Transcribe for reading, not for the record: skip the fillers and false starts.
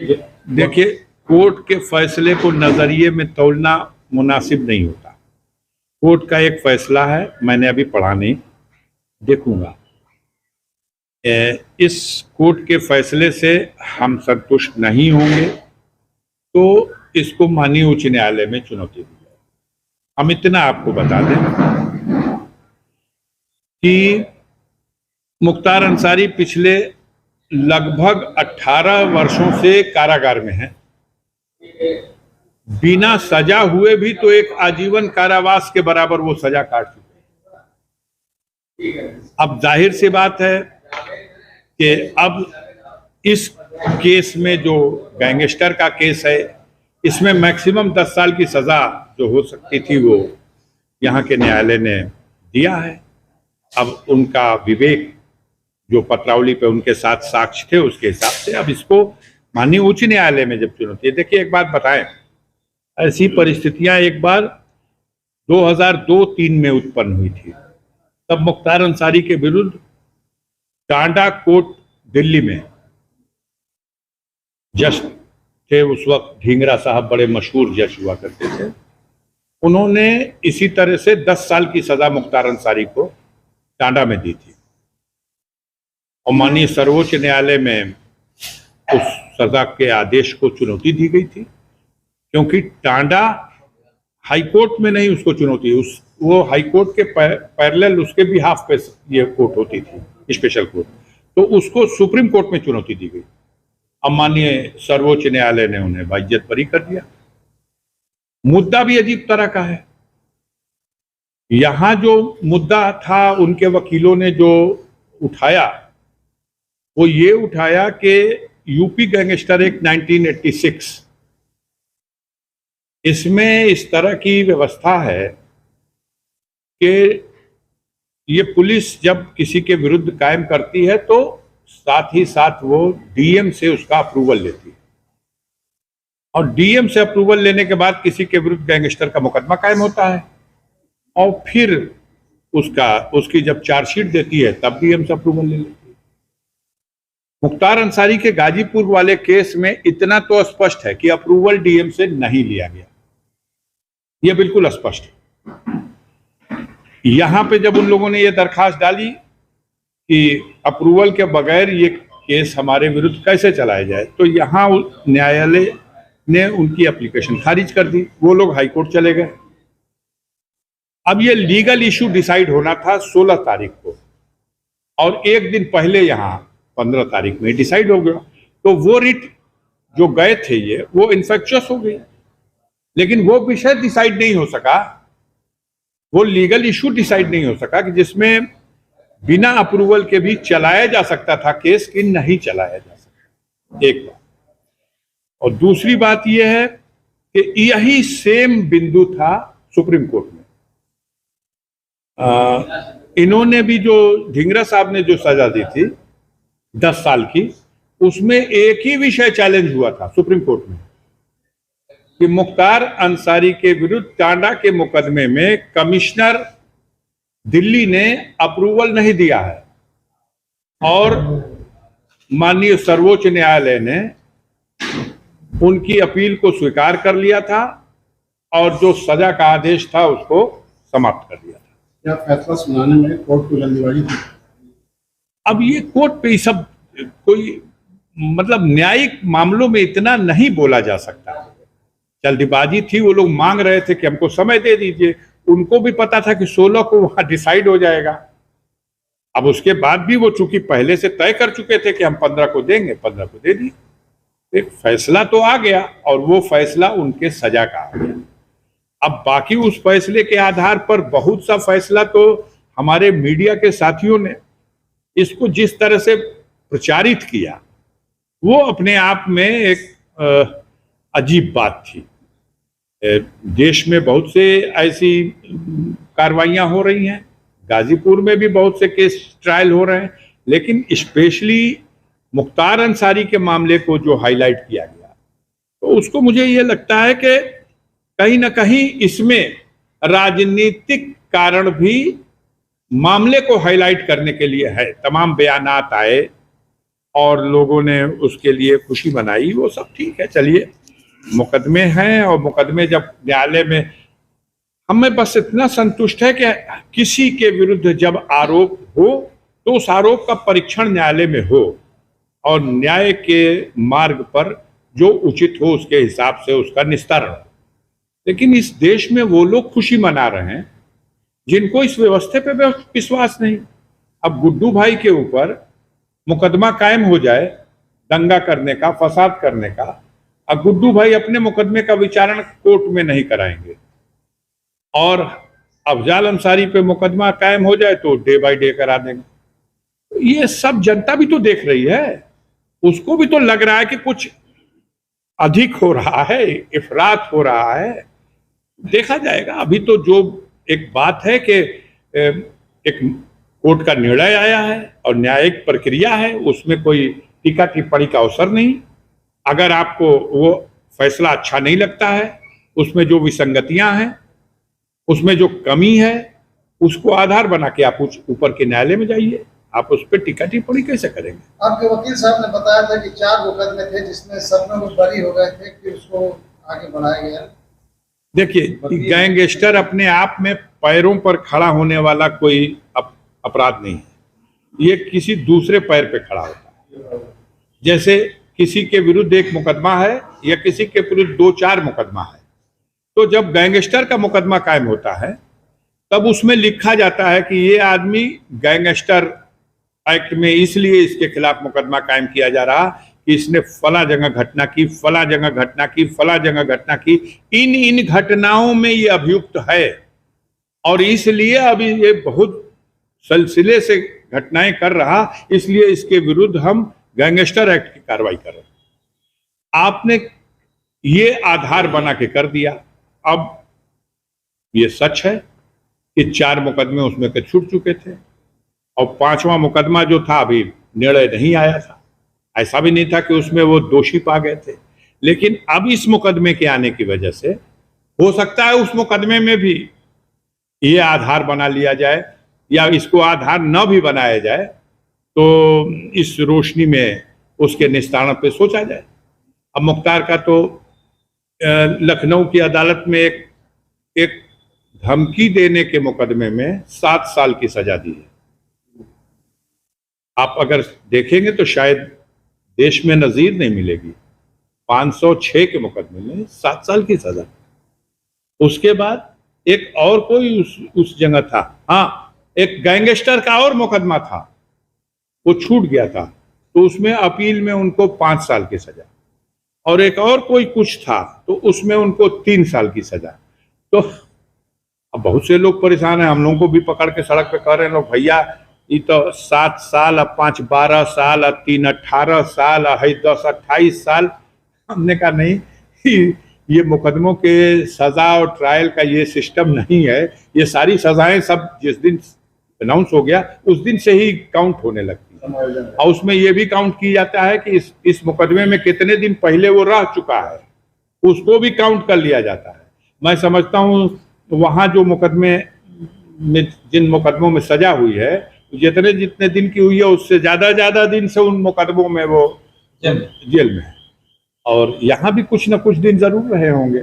देखिए, कोर्ट के फैसले को नजरिए में तौलना मुनासिब नहीं होता। कोर्ट का एक फैसला है, मैंने अभी पढ़ा नहीं, देखूंगा। इस कोर्ट के फैसले से हम संतुष्ट नहीं होंगे तो इसको माननीय उच्च न्यायालय में चुनौती दी जाए। हम इतना आपको बता दें कि मुख्तार अंसारी पिछले लगभग 18 वर्षों से कारागार में हैं। बिना सजा हुए भी तो एक आजीवन कारावास के बराबर वो सजा काट चुके हैं। अब जाहिर सी बात है कि अब इस केस में जो गैंगस्टर का केस है, इसमें मैक्सिमम 10 साल की सजा जो हो सकती थी वो यहाँ के न्यायालय ने दिया है। अब उनका विवेक जो पत्रावली पे उनके साथ साक्ष्य थे उसके हिसाब से अब इसको माननीय उच्च न्यायालय में जब चुनौती है। देखिए, एक बात बताएं, ऐसी परिस्थितियां एक बार 2002-03 में उत्पन्न हुई थी। तब मुख्तार अंसारी के विरुद्ध टांडा कोर्ट दिल्ली में जज थे, उस वक्त ढींगरा साहब बड़े मशहूर जज हुआ करते थे। उन्होंने इसी तरह से 10 साल की सजा मुख्तार अंसारी को टांडा में दी थी और माननीय सर्वोच्च न्यायालय में उस सजा के आदेश को चुनौती दी गई थी, क्योंकि टांडा हाईकोर्ट में नहीं उसको चुनौती, वो हाईकोर्ट के पैरेलल उसके भी हाफ पे ये कोर्ट होती थी, स्पेशल कोर्ट, तो उसको सुप्रीम कोर्ट में चुनौती दी गई। अब माननीय सर्वोच्च न्यायालय ने उन्हें बाइज्जत बरी कर दिया। मुद्दा भी अजीब तरह का है। यहां जो मुद्दा था उनके वकीलों ने जो उठाया वो ये उठाया कि यूपी गैंगस्टर एक्ट 1986, इसमें इस तरह की व्यवस्था है कि ये पुलिस जब किसी के विरुद्ध कायम करती है तो साथ ही साथ वो डीएम से उसका अप्रूवल लेती है और डीएम से अप्रूवल लेने के बाद किसी के विरुद्ध गैंगस्टर का मुकदमा कायम होता है और फिर उसकी जब चार्जशीट देती है तब डीएम से अप्रूवल ले लेती है। मुख्तार अंसारी के गाजीपुर वाले केस में इतना तो स्पष्ट है कि अप्रूवल डीएम से नहीं लिया गया, यह बिल्कुल स्पष्ट है। यहां पे जब उन लोगों ने यह दरखास्त डाली कि अप्रूवल के बगैर ये केस हमारे विरुद्ध कैसे चलाया जाए, तो यहां न्यायालय ने उनकी एप्लीकेशन खारिज कर दी। वो लोग हाईकोर्ट चले गए। अब ये लीगल इशू डिसाइड होना था 16 तारीख को और एक दिन पहले यहां 15 तारीख में डिसाइड हो गया। तो वो रिट जो गए थे ये वो इन्फेक्चुअस हो गई, लेकिन वो विषय डिसाइड नहीं हो सका, वो लीगल इशू डिसाइड नहीं हो सका कि जिसमें बिना अप्रूवल के भी चलाया जा सकता था केस कि नहीं चलाया जा सकता। एक बात। और दूसरी बात यह है कि यही सेम बिंदु था सुप्रीम कोर्ट में। इन्होंने भी जो ढींगरा साहब ने जो सजा दी थी 10 साल की, उसमें एक ही विषय चैलेंज हुआ था सुप्रीम कोर्ट में कि मुख्तार अंसारी के विरुद्ध टांडा के मुकदमे में कमिश्नर दिल्ली ने अप्रूवल नहीं दिया है और माननीय सर्वोच्च न्यायालय ने उनकी अपील को स्वीकार कर लिया था और जो सजा का आदेश था उसको समाप्त कर दिया था। क्या फैसला सुनाने में कोर्ट को जल्दबाजी थी? अब ये कोर्ट पे सब कोई मतलब न्यायिक मामलों में इतना नहीं बोला जा सकता। जल्दबाजी थी, वो लोग मांग रहे थे कि हमको समय दे दीजिए। उनको भी पता था कि 16 को वहां डिसाइड हो जाएगा। अब उसके बाद भी वो चूंकि पहले से तय कर चुके थे कि हम 15 को देंगे, 15 को दे दिए। एक फैसला तो आ गया और वो फैसला उनके सजा का आ गया। अब बाकी उस फैसले के आधार पर बहुत सा फैसला तो हमारे मीडिया के साथियों ने इसको जिस तरह से प्रचारित किया वो अपने आप में एक अजीब बात थी। देश में बहुत से ऐसी कार्रवाइयां हो रही हैं, गाजीपुर में भी बहुत से केस ट्रायल हो रहे हैं, लेकिन स्पेशली मुख्तार अंसारी के मामले को जो हाईलाइट किया गया तो उसको मुझे ये लगता है कि कहीं ना कहीं इसमें राजनीतिक कारण भी मामले को हाईलाइट करने के लिए है। तमाम बयानात आए और लोगों ने उसके लिए खुशी मनाई, वो सब ठीक है। चलिए, मुकदमे हैं और मुकदमे जब न्यायालय में, हमें बस इतना संतुष्ट है कि किसी के विरुद्ध जब आरोप हो तो उस आरोप का परीक्षण न्यायालय में हो और न्याय के मार्ग पर जो उचित हो उसके हिसाब से उसका निस्तारण हो। लेकिन इस देश में वो लोग खुशी मना रहे हैं जिनको इस व्यवस्था पे विश्वास नहीं। अब गुड्डू भाई के ऊपर मुकदमा कायम हो जाए दंगा करने का, फसाद करने का, अब गुड्डू भाई अपने मुकदमे का विचारण कोर्ट में नहीं कराएंगे और अफजाल अंसारी पे मुकदमा कायम हो जाए तो डे बाय डे करा देंगे। ये सब जनता भी तो देख रही है, उसको भी तो लग रहा है कि कुछ अधिक हो रहा है, इफरात हो रहा है। देखा जाएगा। अभी तो जो एक बात है कि एक कोर्ट का निर्णय आया है और न्यायिक प्रक्रिया है, उसमें कोई टीका टिप्पणी का अवसर नहीं। अगर आपको वो फैसला अच्छा नहीं लगता है, उसमें जो विसंगतियां हैं, उसमें जो कमी है, उसको आधार बना के आप ऊपर के न्यायालय में जाइए। आप उस पर टीका टिप्पणी कैसे करेंगे? आपके वकील साहब ने बताया था कि 4 मुकदमे थे जिसमें सब में वो बरी हो गए थे, कि उसको आगे बढ़ाया गया। देखिए, गैंगस्टर अपने आप में पैरों पर खड़ा होने वाला कोई अपराध नहीं है। ये किसी दूसरे पैर पे खड़ा होता है। जैसे किसी के विरुद्ध एक मुकदमा है या किसी के विरुद्ध 2-4 मुकदमा है, तो जब गैंगस्टर का मुकदमा कायम होता है तब उसमें लिखा जाता है कि ये आदमी गैंगस्टर एक्ट में इसलिए इसके खिलाफ मुकदमा कायम किया जा रहा कि इसने फला जगह घटना की, फला जगह घटना की, फला जगह घटना की, इन घटनाओं में ये अभियुक्त है और इसलिए अभी ये बहुत सिलसिले से घटनाएं कर रहा, इसलिए इसके विरुद्ध हम गैंगस्टर एक्ट की कार्रवाई कर रहे हैं। आपने ये आधार बना के कर दिया। अब ये सच है कि 4 मुकदमे उसमें के छूट चुके थे और 5वां मुकदमा जो था अभी निर्णय नहीं आया था। ऐसा भी नहीं था कि उसमें वो दोषी पा गए थे, लेकिन अब इस मुकदमे के आने की वजह से हो सकता है उस मुकदमे में भी ये आधार बना लिया जाए या इसको आधार न भी बनाया जाए तो इस रोशनी में उसके निस्तारण पे सोचा जाए। अब मुख्तार का तो लखनऊ की अदालत में एक धमकी देने के मुकदमे में 7 साल की सजा दी है। आप अगर देखेंगे तो शायद देश में नजीर नहीं मिलेगी। 506 के मुकदमे में 7 साल की सजा। उसके बाद एक और कोई उस जगह था, हाँ, एक गैंगस्टर का और मुकदमा था, वो छूट गया था, तो उसमें अपील में उनको 5 साल की सजा, और एक और कोई कुछ था तो उसमें उनको 3 साल की सजा। तो अब बहुत से लोग परेशान हैं, हम लोगों को भी पकड़ के सड़क पे कह रहे हैं लोग, भैया ये तो 7 साल, अब 5 12 साल, अब 3 18 साल, है 10 28 साल। हमने कहा नहीं, ये मुकदमों के सजा और ट्रायल का ये सिस्टम नहीं है। ये सारी सजाएं सब जिस दिन अनाउंस हो गया उस दिन से ही काउंट होने लगती है और उसमें ये भी काउंट किया जाता है कि इस मुकदमे में कितने दिन पहले वो रह चुका है, उसको भी काउंट कर लिया जाता है। मैं समझता हूँ वहाँ जो मुकदमे में, जिन मुकदमों में सजा हुई है, जितने दिन की हुई है उससे ज्यादा दिन से उन मुकदमों में वो जेल में है और यहाँ भी कुछ न कुछ दिन जरूर रहे होंगे।